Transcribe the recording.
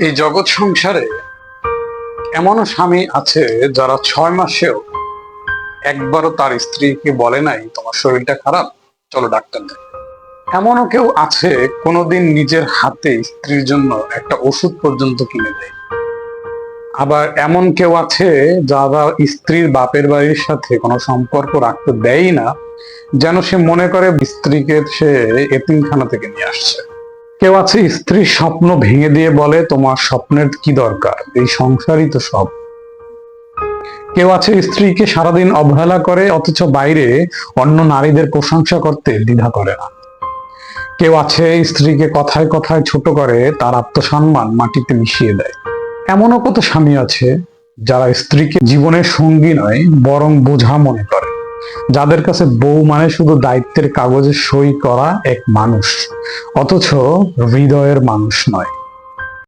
এই জগৎ সংসারে এমনও স্বামী আছে যারা 6 মাসেও একবারও তার স্ত্রীকে বলে নাই তোমার শরীরটা খারাপ, চলো ডাক্তার দেখ। এমনও কেউ আছে কোনোদিন নিজের হাতে স্ত্রীর জন্য একটা ওষুধ পর্যন্ত কিনে দেয়। আবার এমন কেউ আছে যারা স্ত্রীর বাপের বাড়ির সাথে কোনো সম্পর্ক রাখতে দেয়ই না, যেন সে মনে করে স্ত্রীকে সে এতিমখানা থেকে নিয়ে আসছে। কেউ আছে স্ত্রীর স্বপ্ন ভেঙে দিয়ে বলে তোমার স্বপ্নের কি দরকার, এই সংসারই তো সব। কেউ আছে স্ত্রীকে সারাদিন অবহেলা করে অথচ বাইরে অন্য নারীদের প্রশংসা করতে দ্বিধা করে না। কেউ আছে স্ত্রীকে কথায় কথায় ছোট করে তার আত্মসম্মান মাটিতে মিশিয়ে দেয়। এমনও কত স্বামী আছে যারা স্ত্রীকে জীবনের সঙ্গী নয় বরং বোঝা মনে করে, যাদের কাছে বউ মানে শুধু দায়িত্বের কাগজে সই করা এক মানুষ, অথচ হৃদয়ের মানুষ নয়।